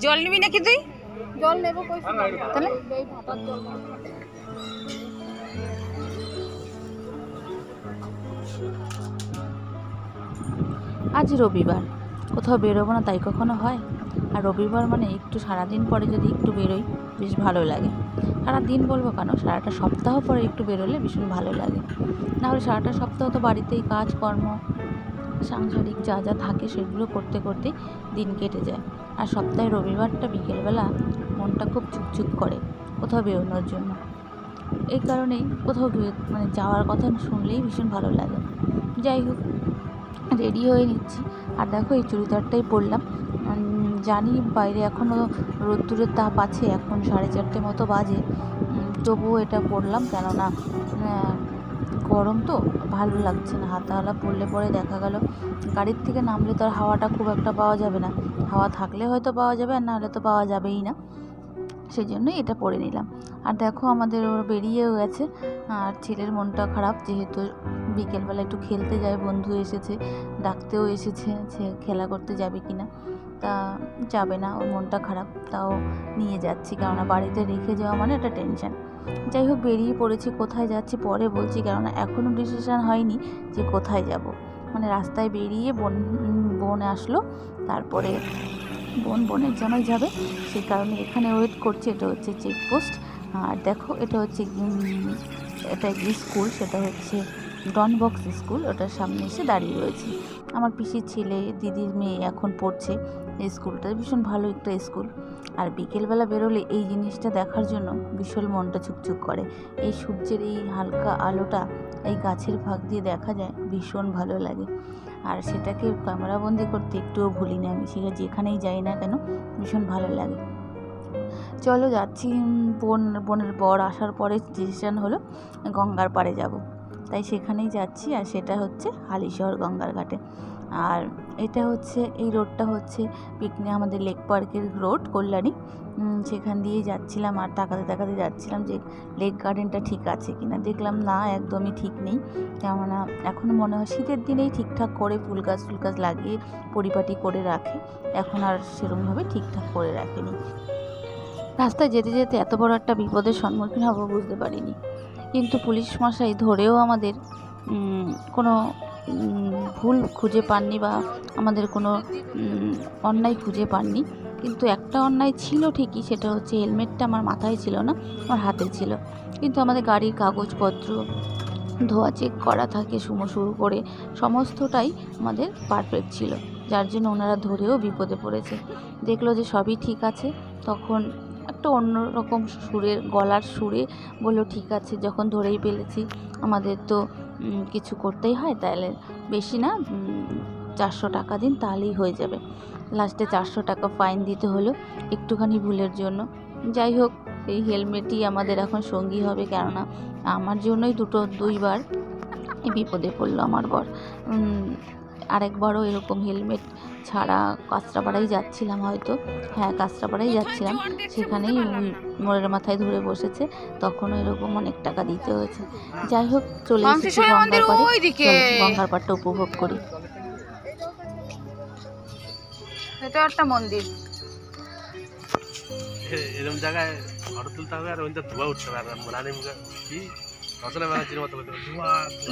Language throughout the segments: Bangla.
জল নিবি নাকি তুই? জল নেবো তাহলে আজ রবিবার, কোথাও বেরোবো না তাই কখনো হয়? আর রবিবার মানে একটু সারাদিন পরে যদি একটু বেরোই বেশ ভালো লাগে। সারাদিন বলবো কেন, সারাটা সপ্তাহ পরে একটু বেরোলে ভীষণ ভালো লাগে। নাহলে সারাটা সপ্তাহ তো বাড়িতেই কাজকর্ম সাংসারিক যা যা থাকে সেগুলো করতে করতে দিন কেটে যায়। আর সপ্তাহে রবিবারটা বিকেলবেলা মনটা খুব চুকচুক করে কোথাও বেরোনোর জন্য। এই কারণেই কোথাও মানে যাওয়ার কথা শুনলেই ভীষণ ভালো লাগে। যাই হোক, রেডি হয়ে নিচ্ছি। আর দেখো এই চুড়িদারটাই পরলাম। জানি বাইরে এখনও রোদ্দুরের তাপ আছে, এখন 4:30 মতো বাজে, তবুও এটা পরলাম কেননা গরম তো ভালো লাগছে না। হাতাওয়ালা পরলে পরে দেখা গেল গাড়ির থেকে নামলে তো আর হাওয়াটা খুব একটা পাওয়া যাবে না। হাওয়া থাকলে হয়তো পাওয়া যাবে, আর না হলে তো পাওয়া যাবেই না। সেই জন্যই এটা পরে নিলাম। আর দেখো আমাদের ওর বেরিয়েও গেছে। আর ছেলের মনটা খারাপ, যেহেতু বিকেলবেলা একটু খেলতে যায়, বন্ধু এসেছে, ডাকতেও এসেছে সে খেলা করতে যাবে কি না। তা যাবে না, ওর মনটা খারাপ, তাও নিয়ে যাচ্ছি, কেননা বাড়িতে রেখে যাওয়া মানে একটা টেনশন। যাই হোক, বেরিয়ে পড়েছি। কোথায় যাচ্ছি পরে বলছি, কেননা এখনও ডিসিশান হয়নি যে কোথায় যাব। মানে রাস্তায় বেরিয়ে বোন আসলো, তারপরে বোনের জামাই যাবে, সেই কারণে এখানে ওয়েট করছি। এটা হচ্ছে চেকপোস্ট। আর দেখো এটা হচ্ছে এটা স্কুল, সেটা হচ্ছে ডন বক্স স্কুল। ওটার সামনে এসে দাঁড়িয়ে রয়েছি। আমার পিসির ছেলে, দিদির মেয়ে এখন পড়ছে এই স্কুলটা, ভীষণ ভালো একটা স্কুল। আর বিকেলবেলা বেরোলে এই জিনিসটা দেখার জন্য ভীষণ মনটা চুকচুক করে। এই সূর্যের এই হালকা আলোটা এই গাছের ফাঁক দিয়ে দেখা যায়, ভীষণ ভালো লাগে। আর সেটাকে ক্যামেরাবন্দি করতে একটুও ভুলি না আমি, সেটা যেখানেই যাই না কেন ভীষণ ভালো লাগে। চলো যাচ্ছি। বোনের বর আসার পরে ডিসিশান হলো গঙ্গার পাড়ে যাব, তাই সেখানেই যাচ্ছি। আর সেটা হচ্ছে হালিশহর গঙ্গার ঘাটে। আর এটা হচ্ছে এই রোডটা হচ্ছে আমাদের লেক পার্কের রোড, কল্যাণী। সেখান দিয়েই যাচ্ছিলাম আর তাকাতে যাচ্ছিলাম যে লেক গার্ডেনটা ঠিক আছে কিনা। দেখলাম না, একদমই ঠিক নেই। কেননা এখনও মনে হয় শীতের দিনেই ঠিকঠাক করে ফুল গাছ লাগিয়ে পরিপাটি করে রাখে, এখন আর সেরকমভাবে ঠিকঠাক করে রাখেনি। রাস্তায় যেতে যেতে এত বড় একটা বিপদের সম্মুখীন হব বুঝতে পারিনি। কিন্তু পুলিশ মশাই ধরেও আমাদের কোনো ভুল খুঁজে পাননি বা আমাদের কোনো অন্যায় খুঁজে পাননি। কিন্তু একটা অন্যায় ছিল ঠিকই, সেটা হচ্ছে হেলমেটটা আমার মাথায় ছিল না, আমার হাতে ছিল। কিন্তু আমাদের গাড়ির কাগজপত্র ধোয়া চেক করা থাকে শুরু করে সমস্তটাই আমাদের পারফেক্ট ছিল, যার জন্য ওনারা ধরেও বিপদে পড়েছে। দেখলো যে সবই ঠিক আছে, তখন একটা অন্যরকম গলার সুরে বললো, ঠিক আছে যখন ধরেই ফেলেছি আমাদের তো কিছু করতেই হয়, তাহলে বেশি না 400 টাকা দিন, তাহলেই হয়ে যাবে। লাস্টে 400 টাকা ফাইন দিতে হলো একটুখানি ভুলের জন্য। যাই হোক, এই হেলমেটই আমাদের এখন সঙ্গী হবে, কেননা আমার জন্যই দুইবার বিপদে পড়লো আমার বর। আরেকবারও এরকম হেলমেট ছাড়া কাঁচরাপাড়ায় যাচ্ছিলাম, হয়তো হ্যাঁ কাঁচরাপাড়ায় যাচ্ছিলাম, সেখানেই মোড়ের মাথায় ধরে বসেছে, তখনও এরকম অনেক টাকা দিতে হয়েছে। যাই হোক, চলে এসেছি গঙ্গার পাড়ে, গঙ্গার পাড়টা উপভোগ করি। এটা একটা মন্দির, এরকম জায়গায় ফটো তুলতে হবে আর ওইটা ধোঁয়া উঠতে হবে। আর রানী মুখে কি রচনা ব্যানার্জির মতো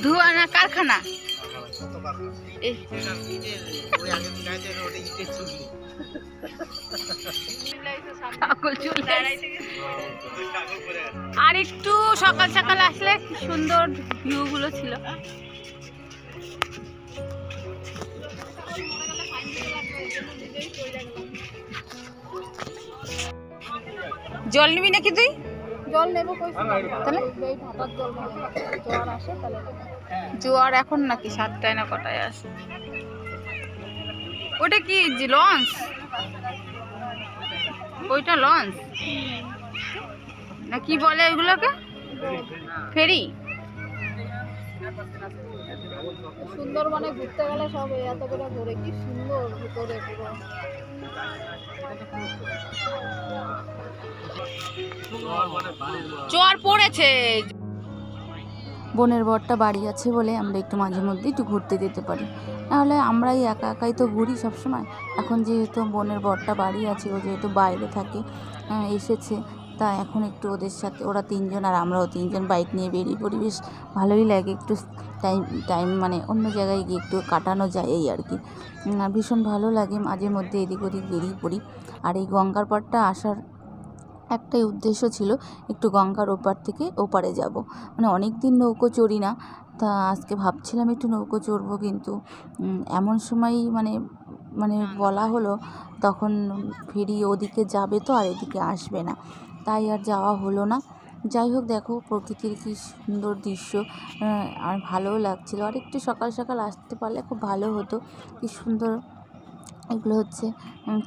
ধোঁয়া না কারখানা। আর একটু সকাল সকাল আসলে কি সুন্দর ভিউ গুলো ছিল। জল নিবি নাকি তুই? জল নেবো তাহলে জোয়ার আসে তাহলে জোয়ার এখন নাকি 7টায় না কটায় আসে? ওটা কি লঞ্চ? ওইটা লঞ্চ না কি বলে ওইগুলোকে? ফেরি। সুন্দরবনে ঘুরতে গেলে সব এত করে ঘুরে, কি সুন্দর ভিতরে পুরো। জোয়ার পড়েছে। বোনের বরটা বাড়ি আছে বলে আমরা একটু মাঝে মধ্যে একটু ঘুরতে যেতে পারি, নাহলে আমরাই একা একাই তো ঘুরি সবসময়। এখন যেহেতু বোনের বরটা বাড়ি আছে, ও যেহেতু বাইরে থাকে, এসেছে, তা এখন একটু ওদের সাথে, ওরা তিনজন আর আমরাও তিনজন বাইক নিয়ে বেরিয়ে পড়ি। বেশ ভালোই লাগে, একটু টাইম টাইম মানে অন্য জায়গায় গিয়ে একটু কাটানো যায় এই আর কি। আর ভীষণ ভালো লাগে, মাঝে মধ্যে এদিক ওদিক বেরিয়ে পড়ি। আর এই গঙ্গার পাড়টা আসার একটাই উদ্দেশ্য ছিল, একটু গঙ্গার ওপার থেকে ওপারে যাব। মানে অনেক দিন নৌকো চড়ি না, তা আজকে ভাবছিলাম একটু নৌকো চড়বো, কিন্তু এমন সময় মানে মানে বলা হলো, তখন ফেরি ওদিকে যাবে তো আর এদিকে আসবে না, তাই আর যাওয়া হলো না। যাই হোক, দেখো প্রকৃতির কী সুন্দর দৃশ্য, আর ভালোও লাগছিলো। আর একটু সকাল সকাল আসতে পারলে খুব ভালো হতো। কী সুন্দর এগুলো হচ্ছে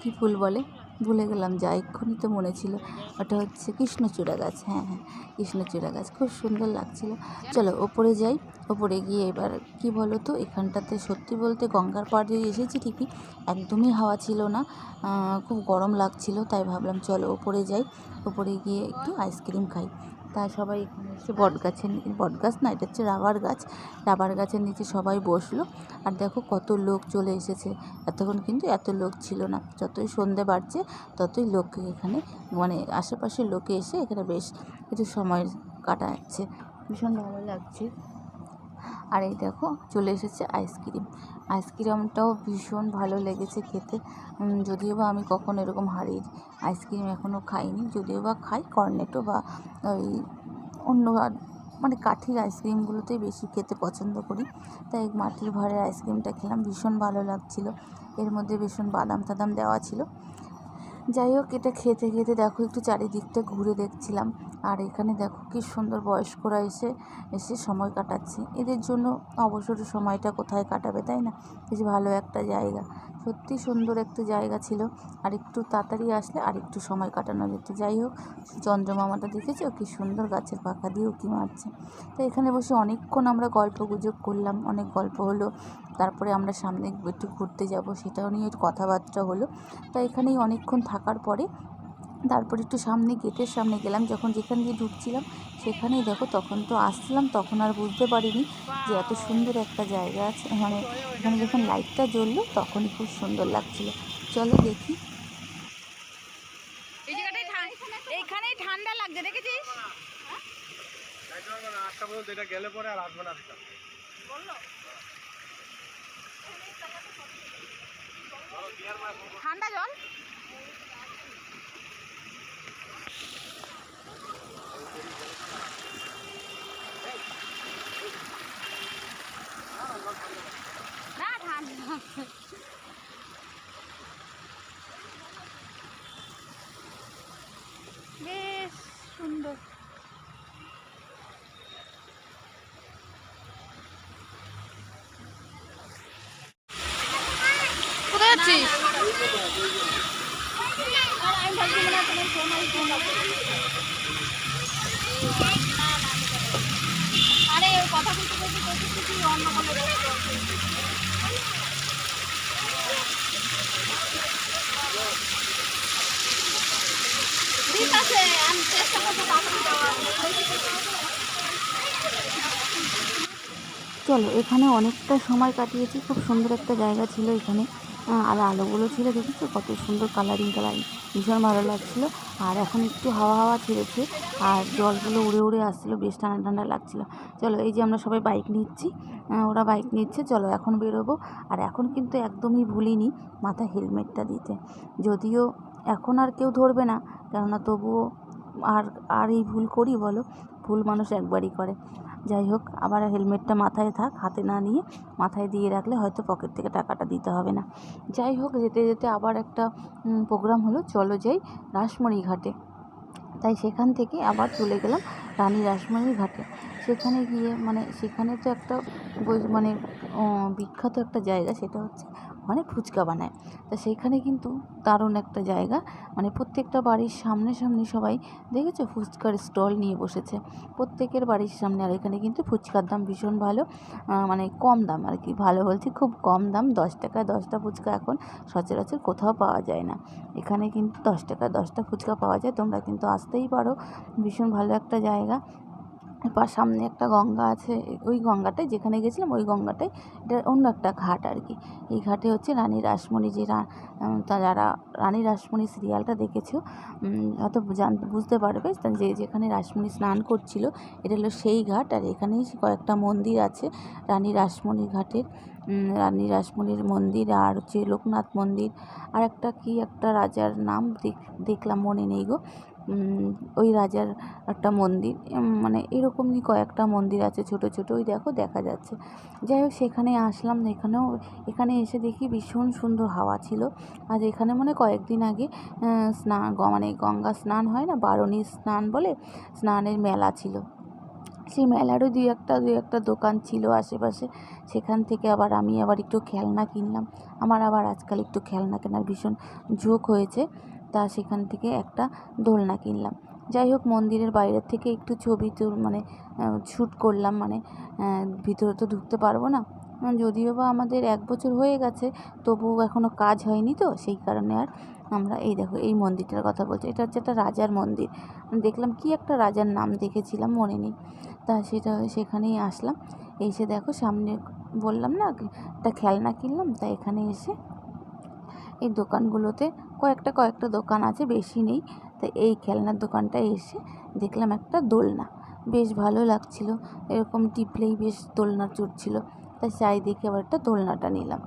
কী ফুল বলে, ভুলে গেলাম, যা এক্ষুনি তো মনে ছিল, ওটা হচ্ছে কৃষ্ণচূড়া গাছ। হ্যাঁ হ্যাঁ, কৃষ্ণচূড়া গাছ, খুব সুন্দর লাগছিল। চলো ওপরে যাই। ওপরে গিয়ে এবার কি বলো তো, এখানটাতে সত্যি বলতে গঙ্গার পাড়ে এসেছি ঠিকই, একদমই হাওয়া ছিল না, খুব গরম লাগছিল, তাই ভাবলাম চলো ওপরে যাই। ওপরে গিয়ে একটু আইসক্রিম খাই। তা সবাই এখানে এসে বটগাছ না, এটা হচ্ছে রাবার গাছ, রাবার গাছের নিচে সবাই বসলো। আর দেখো কত লোক চলে এসেছে, এতক্ষণ কিন্তু এত লোক ছিল না। যতই সন্ধে বাড়ছে ততই লোক এখানে, মানে আশেপাশের লোকে এসে এখানে বেশ কিছু সময় কাটাচ্ছে, ভীষণ ভালো লাগছে। আর এই দেখো চলে এসেছে আইসক্রিম। আইসক্রিমটাও ভীষণ ভালো লেগেছে খেতে, যদিও বা আমি কখনো এরকম হাড়ির আইসক্রিম এখনও খাইনি, যদিও বা খাই কর্নেটো বা ওই অন্য মানে কাঠির আইসক্রিমগুলোতেই বেশি খেতে পছন্দ করি, তাই মাটির ভাঁড়ের আইসক্রিমটা খেলাম, ভীষণ ভালো লাগছিলো। এর মধ্যে ভীষণ বাদাম টাদাম দেওয়া ছিল। যাই হোক, এটা খেতে খেতে দেখো একটু চারিদিকটা ঘুরে দেখছিলাম। আর এখানে দেখো কি সুন্দর বয়স্করা এসে সময় কাটাচ্ছে। এদের জন্য অবসর সময়টা কোথায় কাটাবে, তাই না? বেশ ভালো একটা জায়গা, সত্যি সুন্দর একটা জায়গা ছিল। আর একটু তাড়াতাড়ি আসলে আর একটু সময় কাটানো যেত। যাই হোক, চন্দ্রমামাটা দেখেছো কি সুন্দর গাছের পাখা দিয়ে উঁকি মারছে। তো এখানে বসে অনেকক্ষণ আমরা গল্প গুজব করলাম, অনেক গল্প হলো। তারপরে আমরা সামনে একটু ঘুরতে যাব, সেটাও নিয়ে একটু কথাবার্তা হলো। তা এখানেই অনেকক্ষণ থাকার পরে তারপর একটু সামনে গেটের সামনে গেলাম, যখন যেখান দিয়ে ঢুকছিলাম সেখানেই দেখো, তখন তো আসছিলাম, তখন আর বুঝতে পারিনি যে এত সুন্দর একটা জায়গা আছে। মানে এখানে যখন লাইটটা জ্বললো তখনই খুব সুন্দর লাগছিলো। চলো দেখি। এই জায়গাটাই এইখানেই ঠান্ডা লাগছে, দেখেছিস? গেলে পরে আর আসবে না। ঠান্ডা জল। না ঠান্ডা, বেশ সুন্দর। কোথায় যাচ্ছিস? আরে কথা বলতে বলতে কি অন্য কোনো ঠিক আছে, আমি চেষ্টা করবো তাড়াতাড়ি যাওয়ার। চলো, এখানে অনেকটা সময় কাটিয়েছি, খুব সুন্দর একটা জায়গা ছিল এখানে। আর আলোগুলো ছিল, দেখেছো কত সুন্দর কালারিং, ভীষণ ভালো লাগছিলো। আর এখন একটু হাওয়া হাওয়া ছেড়েছে, আর জলগুলো উড়ে উড়ে আসছিলো, বেশ ঠান্ডা ঠান্ডা লাগছিলো। চলো, এই যে আমরা সবাই বাইক নিচ্ছি, ওরা বাইক নিচ্ছে, চলো এখন বেরোবো। আর এখন কিন্তু একদমই ভুলিনি মাথায় হেলমেটটা দিতে, যদিও এখন আর কেউ ধরবে না, কেননা তবুও আর আর এই ভুল করি বলো, ভুল মানুষ একবারই করে। যাই হোক, আবার হেলমেটটা মাথায় থাক, হাতে না নিয়ে মাথায় দিয়ে রাখলে হয়তো পকেট থেকে টাকাটা দিতে হবে না। যাই হোক, যেতে যেতে আবার একটা প্রোগ্রাম হলো, চলো যাই রাসমণি ঘাটে। তাই সেখান থেকে আবার চলে গেলাম রানী রাসমণির ঘাটে। সেখানে গিয়ে মানে সেখানে তো একটা মানে বিখ্যাত একটা জায়গা, সেটা হচ্ছে ওখানে ফুচকা বানায়। তা সেইখানে কিন্তু দারুণ একটা জায়গা, মানে প্রত্যেকটা বাড়ির সামনে সামনে সবাই দেখেছো ফুচকার স্টল নিয়ে বসেছে, প্রত্যেকের বাড়ির সামনে। আর এখানে কিন্তু ফুচকার দাম ভীষণ ভালো, মানে কম দাম আর কি, ভালো বলছি খুব কম দাম, 10 টাকায় 10টা ফুচকা এখন সচরাচর কোথাও পাওয়া যায় না। এখানে কিন্তু 10 টাকায় 10টা ফুচকা পাওয়া যায়, তোমরা কিন্তু আসতেই পারো, ভীষণ ভালো একটা জায়গা। সামনে একটা গঙ্গা আছে, ওই গঙ্গাটায় যেখানে গেছিলাম ওই গঙ্গাটায়, এটা অন্য একটা ঘাট আর কি। এই ঘাটে হচ্ছে রানী রাসমণি, যে যারা রানী রাসমণি সিরিয়ালটা দেখেছো হয়তো বুঝতে পারবে, যেখানে রাসমণি স্নান করছিল এটা হলো সেই ঘাট। আর এখানেই কয়েকটা মন্দির আছে রানী রাসমণির ঘাটের, রানী রাসমণির মন্দির, আর হচ্ছে লোকনাথ মন্দির, আর একটা রাজার নাম দেখলাম মনে নেই গো, ওই রাজার একটা মন্দির, মানে এরকমই কয়েকটা মন্দির আছে ছোট ছোট, ওই দেখো দেখা যাচ্ছে। যাই হোক সেখানে আসলাম, এখানে এসে দেখি ভীষণ সুন্দর হাওয়া ছিল। আর এখানে মানে কয়েকদিন আগে মানে গঙ্গা স্নান হয় না, বারণী স্নান বলে, স্নানের মেলা ছিল। সেই মেলারও দুই একটা দোকান ছিল আশেপাশে। সেখান থেকে আমি একটু খেলনা কিনলাম। আমার আবার আজকাল একটু খেলনা কেনার ভীষণ ঝোঁক হয়েছে, তা সেখান থেকে একটা দোলনা কিনলাম। যাই হোক মন্দিরের বাইরের থেকে একটু ছবি মানে শ্যুট করলাম, মানে ভিতরে তো ঢুকতে পারবো না, যদিও বা আমাদের 1 বছর হয়ে গেছে, তবুও এখনও কাজ হয়নি, তো সেই কারণে আর আমরা এই দেখো এই মন্দিরটার কথা বলছি, এটা হচ্ছে একটা রাজার মন্দির। দেখলাম কি একটা রাজার নাম দেখেছিলাম মনে নেই, তা সেখানেই আসলাম। এসে দেখো সামনে বললাম না একটা খেলনা কিনলাম, তা এখানে এসে এই দোকানগুলোতে কয়েকটা দোকান আছে, বেশি নেই। তাই এই খেলনার দোকানটায় এসে দেখলাম একটা দোলনা, বেশ ভালো লাগছিল, এরকম টিপলেই বেশ দোলনা চড়ছিল, তাই চাই দেখে আবার একটা দোলনাটা নিলাম।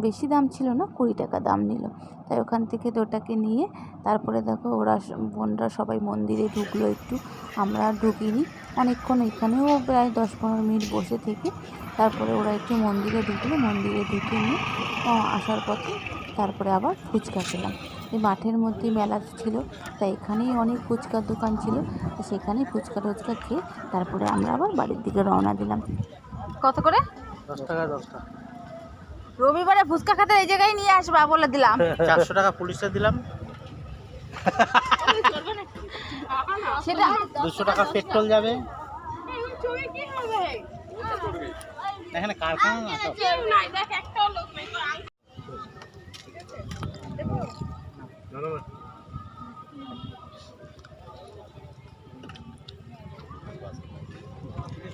বেশি দাম ছিল না, 20 টাকা দাম নিল। তাই ওখান থেকে ওটাকে নিয়ে তারপরে দেখো বোনরা সবাই মন্দিরে ঢুকলো একটু, আমরা ঢুকিনি অনেকক্ষণ, এখানেও প্রায় 10-15 মিনিট বসে থেকে তারপরে ওরা একটু মন্দিরে ঢুকলো। মন্দিরে ঢুকে নিয়ে আসার পথে তারপরে আবার ফুচকা খেলাম। এই মাঠের মধ্যে মেলা ছিল, তাই এখানেই অনেক ফুচকার দোকান ছিল, তো সেখানেই ফুচকা খেয়ে তারপরে আমরা আবার বাড়ির দিকে রওনা দিলাম। কত করে? 10 টাকা 10 টাকা। রবিবারে ফুচকা খেতে এই জায়গায় নিয়ে আসবা বলে দিলাম। 400 টাকা পুলিশে দিলাম, সেটা 200 টাকা পেট্রোল যাবে। এখানে কারখানা না তো।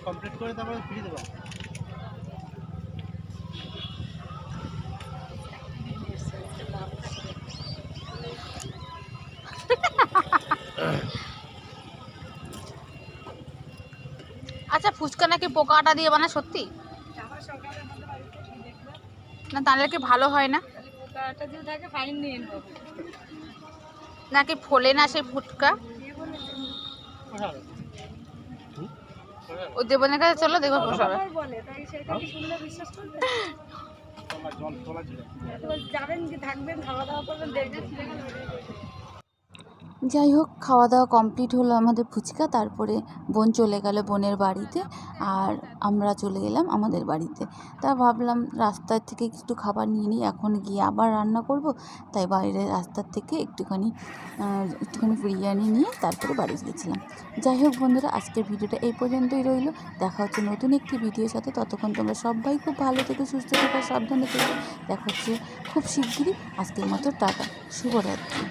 কমপ্লিট করে তারপরে ফ্রি দেবো। আচ্ছা ফুচকা নাকি পোকা আটা দিয়ে বানায়, সত্যি না? তাহলে কি ভালো হয় না? নাকি ফোলে না সেই ফুচকা? ও দেবনের কাছে চলো, দেখো পোষাবে। যাই হোক খাওয়া দাওয়া কমপ্লিট হলো আমাদের ফুচকা, তারপরে বোন চলে গেল বোনের বাড়িতে, আর আমরা চলে গেলাম আমাদের বাড়িতে। তা ভাবলাম রাস্তার থেকে একটু খাবার নিয়ে নিই, এখন গিয়ে আবার রান্না করব, তাই বাইরের রাস্তার থেকে একটুখানি বিরিয়ানি নিয়ে তারপরে বাড়ি গিয়েছিলাম। যাই হোক বন্ধুরা, আজকের ভিডিওটা এই পর্যন্তই রইল। দেখা হচ্ছে নতুন একটি ভিডিওর সাথে, ততক্ষণ তোমরা সবাই খুব ভালো থেকো, সুস্থ থেকো, সাবধানে থেকো। দেখা হচ্ছে খুব শিগগিরই। আজকের মতো টাটা, শুভরাত্রি।